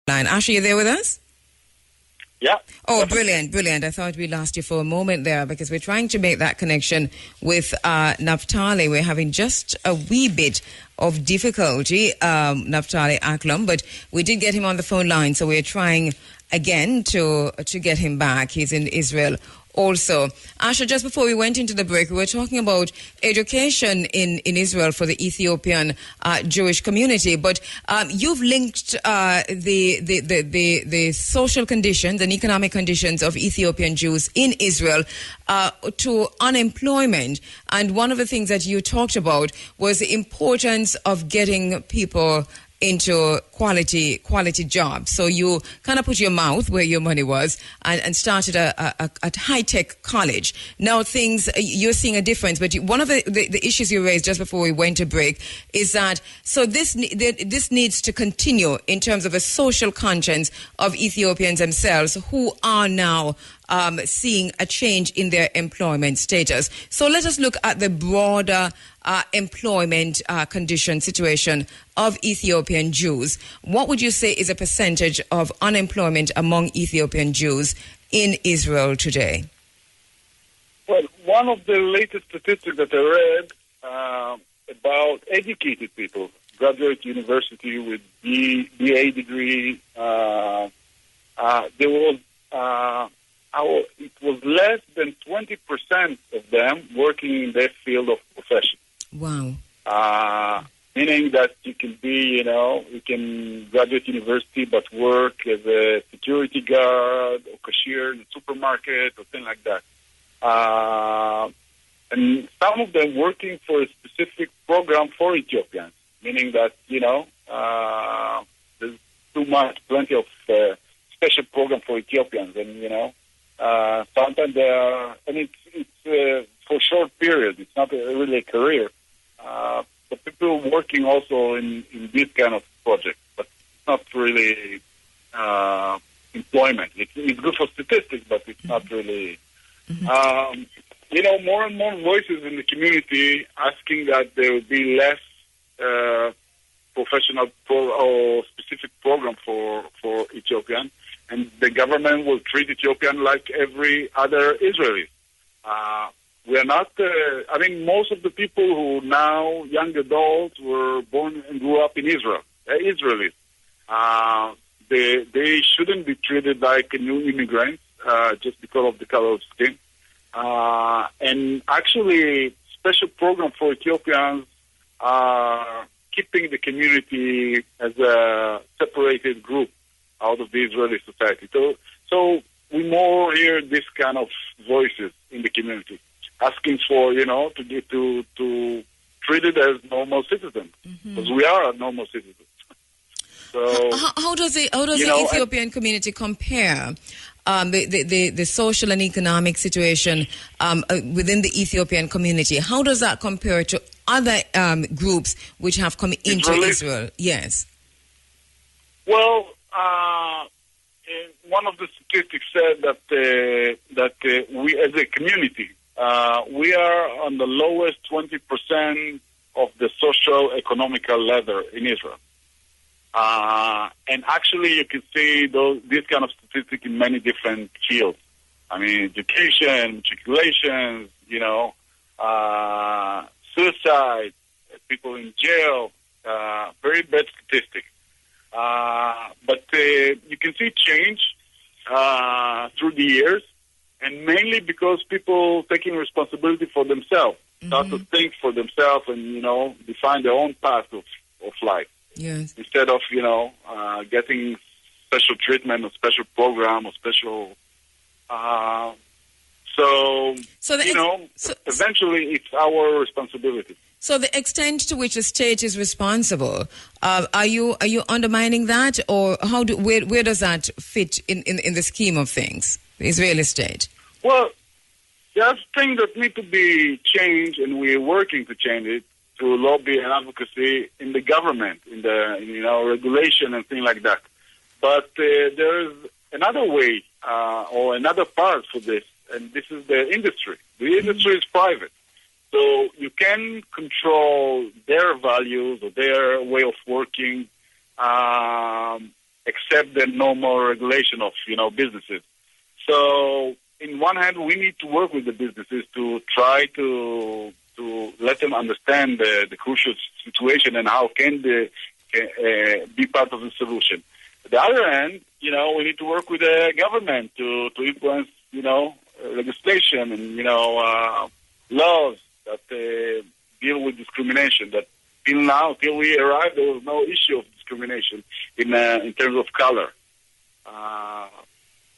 line. Ash, are you there with us? Yeah. Oh, brilliant, brilliant. I thought we lost you for a moment there because we're trying to make that connection with Naftali. We're having just a wee bit of difficulty, Naftali Aklam, but we did get him on the phone line, so we're trying again to get him back. He's in Israel also. Asha, just before we went into the break, we were talking about education in Israel for the Ethiopian Jewish community, but you've linked the social conditions and economic conditions of Ethiopian Jews in Israel to unemployment. And one of the things that you talked about was the importance of getting people into quality jobs. So you kind of put your mouth where your money was and started a high-tech college. Now you're seeing a difference, but one of the issues you raised just before we went to break is that, so this needs to continue in terms of a social conscience of Ethiopians themselves who are now seeing a change in their employment status. So let us look at the broader employment condition situation of Ethiopian Jews. What would you say is a percentage of unemployment among Ethiopian Jews in Israel today? Well, one of the latest statistics that I read about educated people, graduate university with BA degree, it was less than 20% of them working in their field of profession. Wow. Meaning that you can be, you can graduate university but work as a security guard or cashier in a supermarket or thing like that. And some of them working for a specific program for Ethiopians, meaning that, there's plenty of special program for Ethiopians, and, sometimes it's for short period. It's not really a career. But people working also in this kind of project, but it's not really employment. It's good for statistics, but it's not really. More and more voices in the community asking that there will be less professional or specific program for Ethiopian, and the government will treat Ethiopian like every other Israeli. We're not, most of the people who now, young adults, were born and grew up in Israel. They're Israelis. They shouldn't be treated like new immigrants just because of the color of skin. And actually, special program for Ethiopians are keeping the community as a separated group out of the Israeli society. So we more hear this kind of voices in the community, asking for, to get to treated as normal citizens, because we are normal citizens. So how does the Ethiopian community compare the social and economic situation within the Ethiopian community? How does that compare to other groups which have come into Israel? Yes. Well, one of the statistics said that we, as a community, we are on the lowest 20% of the social economical ladder in Israel. And actually, you can see this kind of statistics in many different fields. Education, matriculations, suicide, people in jail, very bad statistics. But you can see change through the years, and mainly because people taking responsibility for themselves, start to think for themselves and, define their own path of life. Yes. Instead of, getting special treatment or special program or special... eventually it's our responsibility. So the extent to which the state is responsible, are you undermining that, or where does that fit in the scheme of things, the Israeli state? Well, there's things that need to be changed, and we're working to change it through lobby and advocacy in the government, in the regulation and things like that. But there is another way or another part for this, and this is the industry. The industry is private. So you can control their values or their way of working, and accept the normal regulation of, businesses. So, in one hand, we need to work with the businesses to try to let them understand the crucial situation and how can they be part of the solution. On the other hand, we need to work with the government to influence, legislation and, laws that deal with discrimination. That till we arrived, there was no issue of discrimination in terms of color.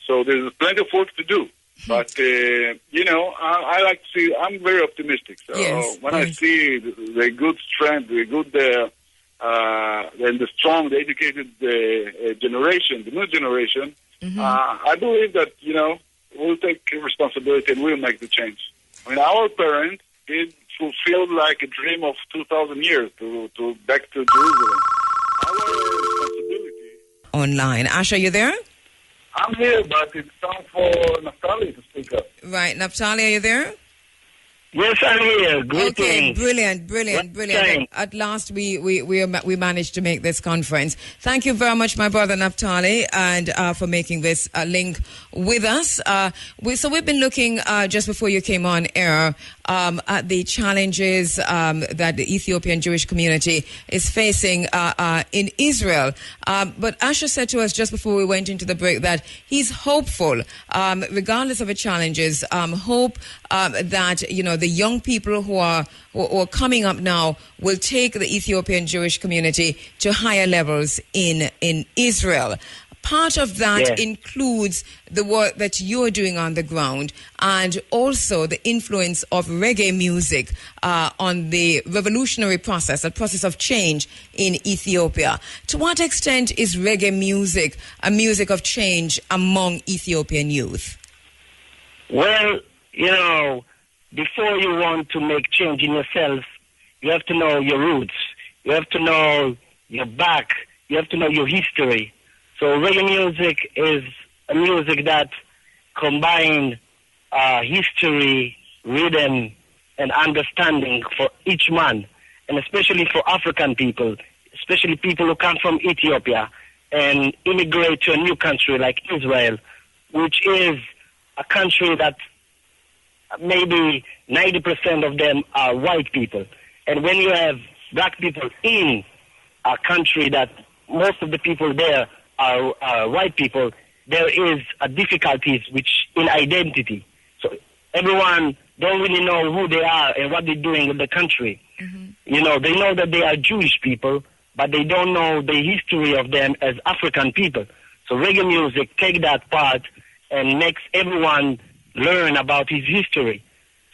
So there's plenty of work to do. But, I like to see, I'm very optimistic. So when I see the good strength, the good, and the strong, the educated generation, the new generation, I believe that, we'll take responsibility and we'll make the change. I mean, our parents did fulfill like a dream of 2,000 years to back to Jerusalem. Our responsibility. Online. Asha, you there? I'm here, but it's time for Naftali to speak up. Right. Naftali, are you there? Yes, I'm here. Greetings. Okay, brilliant. At last, we managed to make this conference. Thank you very much, my brother Naftali, and for making this link with us. So we've been looking just before you came on air at the challenges that the Ethiopian Jewish community is facing in Israel. But Asher said to us just before we went into the break that he's hopeful, regardless of the challenges, hope that the young people who are coming up now will take the Ethiopian Jewish community to higher levels in Israel. Part of that includes the work that you're doing on the ground and also the influence of reggae music on the revolutionary process, the process of change in Ethiopia. To what extent is reggae music a music of change among Ethiopian youth? Well, before you want to make change in yourself, you have to know your roots. You have to know your back. You have to know your history. So reggae music is a music that combines history, rhythm, and understanding for each man, and especially for African people, especially people who come from Ethiopia and immigrate to a new country like Israel, which is a country that maybe 90% of them are white people. And when you have black people in a country that most of the people there are white people, there is a difficulties which in identity. So everyone don't really know who they are and what they're doing in the country. They know that they are Jewish people, but they don't know the history of them as African people. So reggae music take that part and makes everyone learn about his history.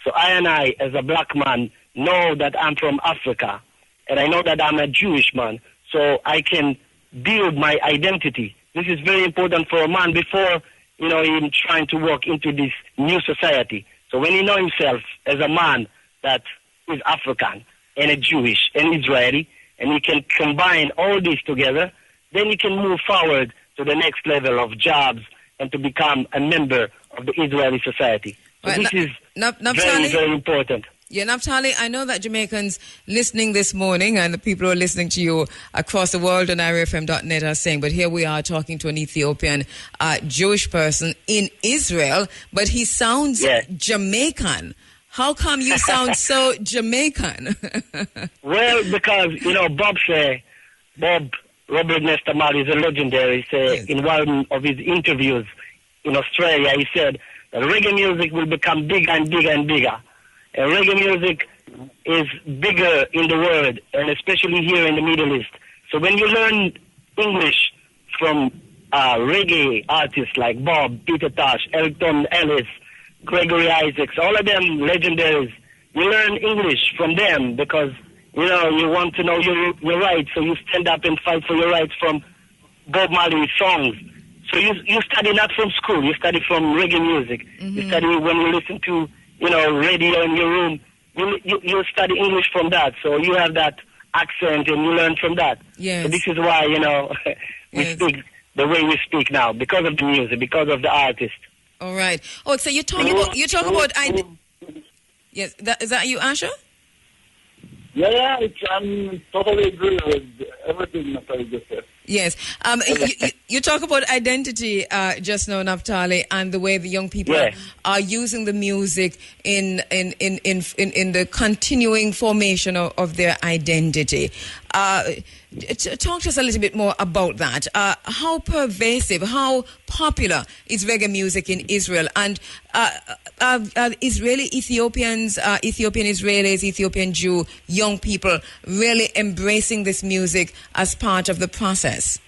So I, as a black man, know that I'm from Africa, and I know that I'm a Jewish man, so I can build my identity. This is very important for a man before, him trying to walk into this new society. So when he knows himself as a man that is African and a Jewish and Israeli, and he can combine all this together, then he can move forward to the next level of jobs and to become a member of the Israeli society. So this is very, very important. Yeah, Naftali, I know that Jamaicans listening this morning and the people who are listening to you across the world on IrieFM.net are saying, but here we are talking to an Ethiopian Jewish person in Israel, but he sounds Jamaican. How come you sound so Jamaican? Well, because, Bob Robert Nestamal is a legendary. In one of his interviews in Australia, he said that reggae music will become bigger and bigger and bigger. And reggae music is bigger in the world, and especially here in the Middle East. So when you learn English from reggae artists like Bob, Peter Tosh, Elton Ellis, Gregory Isaacs, all of them legendaries, you learn English from them because, you want to know your rights, so you stand up and fight for your rights from Bob Marley's songs. So you study not from school, you study from reggae music. You study when you listen to radio in your room, you study English from that. So you have that accent and you learn from that. Yes. So this is why, we speak the way we speak now, because of the music, because of the artist. All right. Oh, so you talk about yes, is that you, Asha? Yeah, I'm totally agree with everything that I just said. Yes. You talk about identity just now, Naftali, and the way the young people are using the music in the continuing formation of their identity. Talk to us a little bit more about that. How pervasive, how popular is reggae music in Israel? And Israeli Ethiopians, Ethiopian Israelis, Ethiopian Jew, young people really embracing this music as part of the process?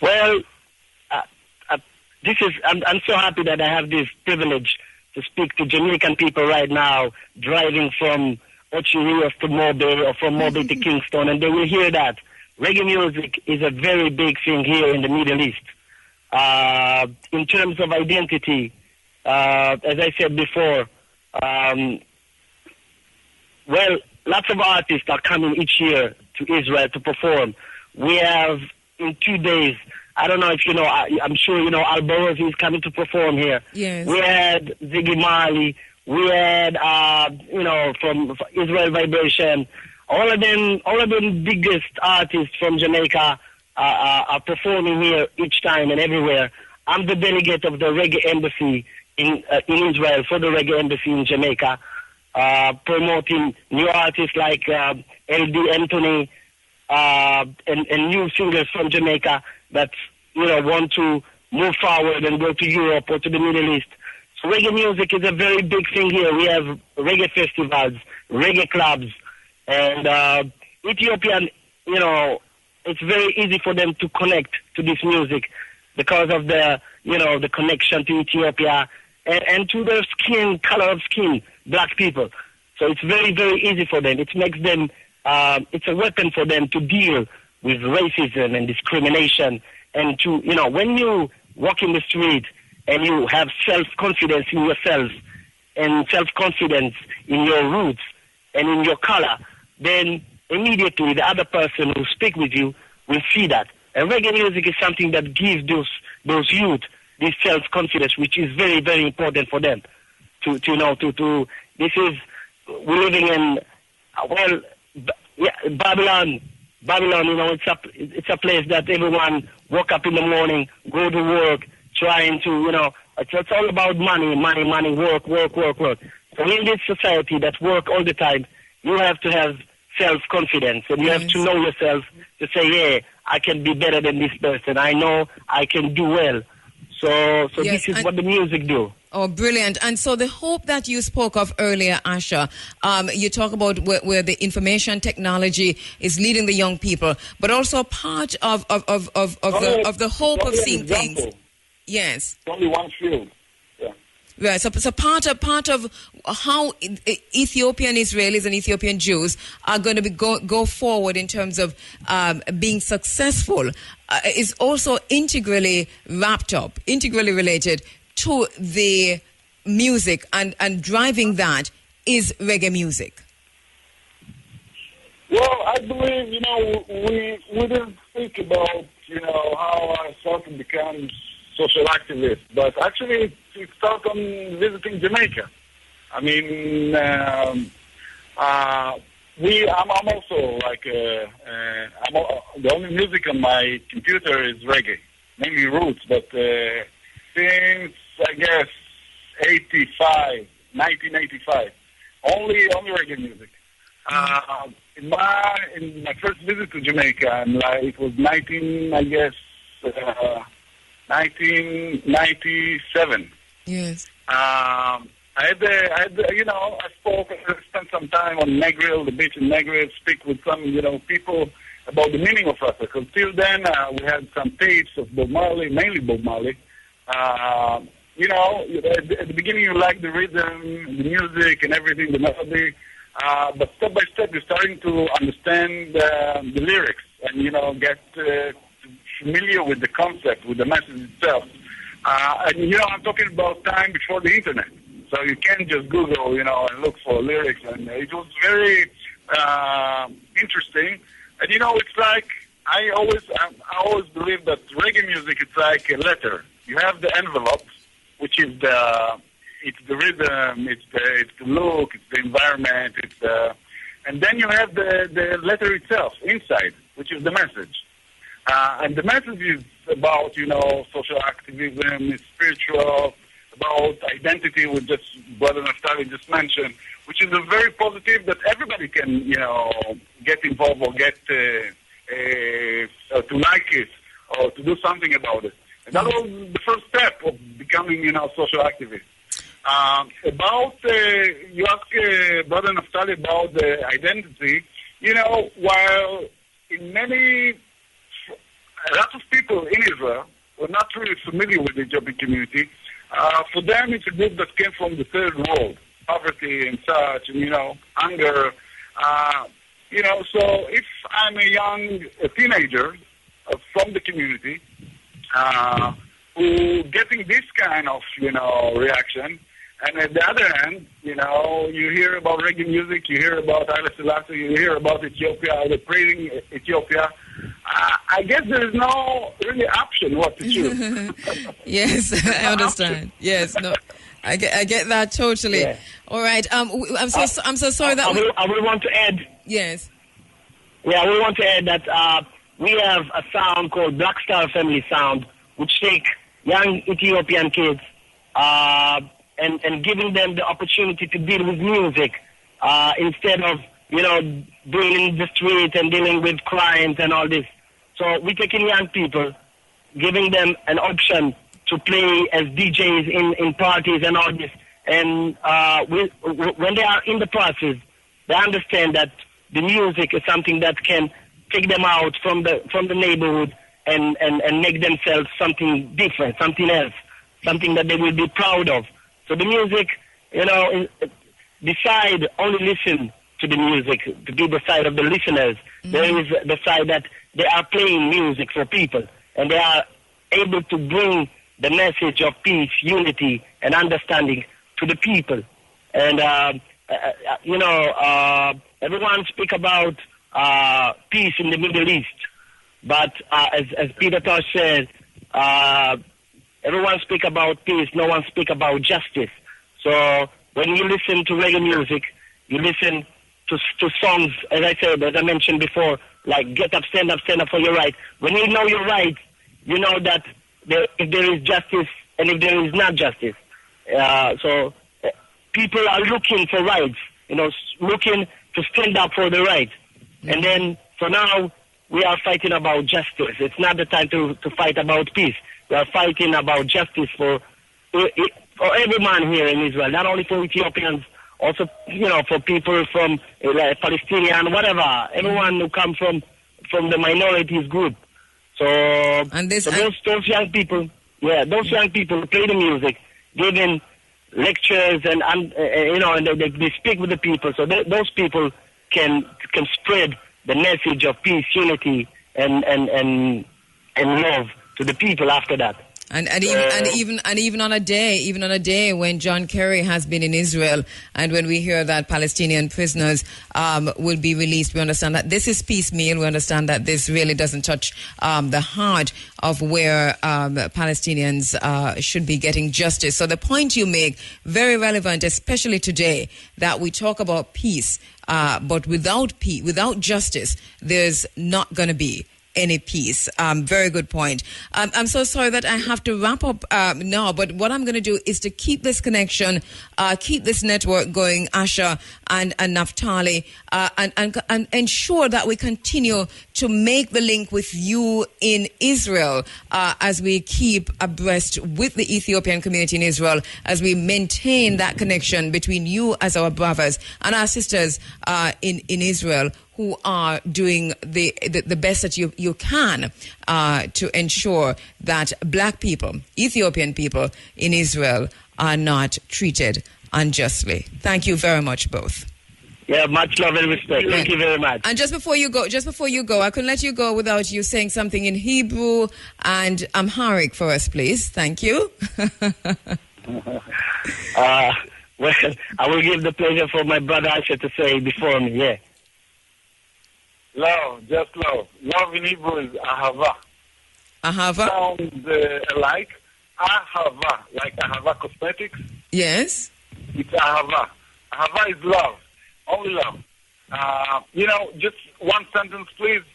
Well, I'm so happy that I have this privilege to speak to Jamaican people right now, driving from Irie to Mobile or from Mobile to Kingston, and they will hear that reggae music is a very big thing here in the Middle East. In terms of identity, as I said before, well, lots of artists are coming each year to Israel to perform. We have, in 2 days, I don't know if you know, I'm sure you know, Alborosi is coming to perform here. Yes. We had Ziggy Marley. We had, from Israel Vibration. All of them biggest artists from Jamaica are performing here each time and everywhere. I'm the delegate of the Reggae Embassy in Israel for the Reggae Embassy in Jamaica, promoting new artists like LD Anthony and new singers from Jamaica that want to move forward and go to Europe or to the Middle East. So reggae music is a very big thing here. We have reggae festivals, reggae clubs, and Ethiopian, it's very easy for them to connect to this music because of the connection to Ethiopia and to their skin, color of skin, black people. So it's very, very easy for them. It makes them, it's a weapon for them to deal with racism and discrimination. And to, when you walk in the street and you have self-confidence in yourself and self-confidence in your roots and in your color, then immediately the other person who speak with you will see that. And reggae music is something that gives those youth this self-confidence, which is very, very important for them. This is, we're living in, Babylon, it's a place that everyone woke up in the morning, go to work, trying to, it's all about money, work. So in this society that work all the time, you have to have self-confidence, and you have to know yourself to say, yeah, I can be better than this person. I know I can do well. So this is what the music do. Oh, brilliant. And so the hope that you spoke of earlier, Asha, you talk about where the information technology is leading the young people, but also part of the hope of seeing things. Yes. Only one field. Yeah. Right. So part of how Ethiopian Israelis and Ethiopian Jews are going to go forward in terms of being successful is also integrally related to the music, and driving that is reggae music. Well, I believe, we didn't speak about, how I started to become social activist, but actually it started on visiting Jamaica. I mean, I'm also like, the only music on my computer is reggae, mainly roots, but since, I guess, 1985, only reggae music. In my first visit to Jamaica, and it was 1997. Yes. I spent some time on Negril, the beach in Negril, speak with some, people about the meaning of Rasta. Because till then, we had some tapes of Bob Marley, mainly Bob Marley. At the beginning you like the rhythm, the music and everything, the melody, but step by step you're starting to understand the lyrics and, get familiar with the concept, with the message itself. I'm talking about time before the internet. So you can't just Google, and look for lyrics. And it was very interesting. And, it's like, I always believe that reggae music, it's like a letter. You have the envelope, which is it's the rhythm, it's the look, it's the environment, and then you have the letter itself inside, which is the message. And the message is about, social activism, it's spiritual, about identity, with just Brother Naftali just mentioned, which is a very positive that everybody can, get involved or get to like it or to do something about it. And that was the first step of becoming, social activist. About, you asked Brother Naftali about the identity, while in a lot of people in Israel were not really familiar with the Ethiopian community, for them it's a group that came from the third world, poverty and such, and, hunger. So if I'm a teenager from the community, who getting this kind of, reaction, and at the other hand, you hear about reggae music, you hear about Haile Selassie, you hear about Ethiopia, the praising Ethiopia. I guess there is no really option what to choose. Yes, I understand. Yes, no, I get that totally. Yeah. All right. I'm so sorry that I will want to add. Yes. Yeah, we want to add that we have a sound called Black Star Family Sound, which take young Ethiopian kids and giving them the opportunity to deal with music instead of, dealing in the street and dealing with crimes and all this. So we're taking young people, giving them an option to play as DJs in parties and all this. And when they are in the process, they understand that the music is something that can take them out from the neighborhood and make themselves something different, something else, something that they will be proud of. So the music, beside only listen to the music, to be the side of the listeners, there is the side that they are playing music for people, and they are able to bring the message of peace, unity, and understanding to the people. And, everyone speak about peace in the Middle East, but as Peter Tosh said, everyone speak about peace, no one speak about justice. So when you listen to reggae music, you listen to songs, as I mentioned before, like Get Up, Stand Up for Your Right. When you know your right, you know that if there is justice and if there is not justice. So people are looking for rights, looking to stand up for the right. And then for now, we are fighting about justice. It's not the time to fight about peace. We are fighting about justice for every man here in Israel, not only for Ethiopians, also, for people from Palestinian, whatever, everyone who come from the minorities group. So, those young people, those young people play the music, giving lectures and they speak with the people. So those people can spread the message of peace, unity, and love to the people after that. And even on a day when John Kerry has been in Israel, and when we hear that Palestinian prisoners will be released, we understand that this is piecemeal. We understand that this really doesn't touch the heart of where Palestinians should be getting justice. So the point you make, very relevant, especially today, that we talk about peace, but without justice, there's not going to be any peace. Very good point. I'm so sorry that I have to wrap up now, but what I'm going to do is to keep this connection, keep this network going, Asha and Naftali, and ensure that we continue to make the link with you in Israel as we keep abreast with the Ethiopian community in Israel, as we maintain that connection between you as our brothers and our sisters in Israel, who are doing the best that you can to ensure that black people, Ethiopian people in Israel, are not treated unjustly. Thank you very much, both. Yeah, much love and respect. Thank you very much. And just before you go, I couldn't let you go without you saying something in Hebrew and Amharic for us, please. Thank you. Well, I will give the pleasure for my brother Asher to say before me, yeah. Love, just love. Love in Hebrew is ahava. Ahava? Sounds alike. Ahava, like ahava cosmetics. Yes. It's ahava. Ahava is love. Only love. Just one sentence, please.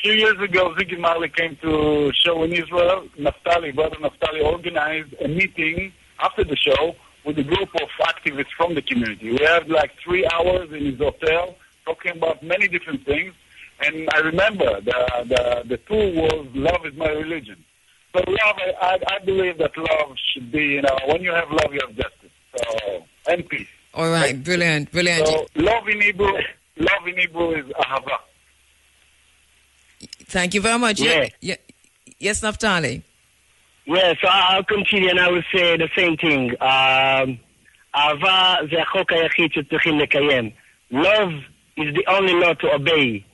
few years ago, Ziggy Marley came to show in Israel. Brother Naftali organized a meeting after the show with a group of activists from the community. We had like 3 hours in his hotel talking about many different things. And I remember the tool was "Love is my religion." So love, I believe that love should be, when you have love, you have justice. So, and peace. All right, brilliant. So love in Hebrew is ahava. Thank you very much. Yeah. Yes, Naftali. Yeah, so I'll continue and I will say the same thing. אהבה זה החוק היחיד שצריכים לקיים. Love is the only law to obey.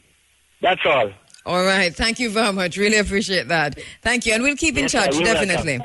That's all. All right. Thank you very much. Really appreciate that. Thank you. And we'll keep in touch, definitely.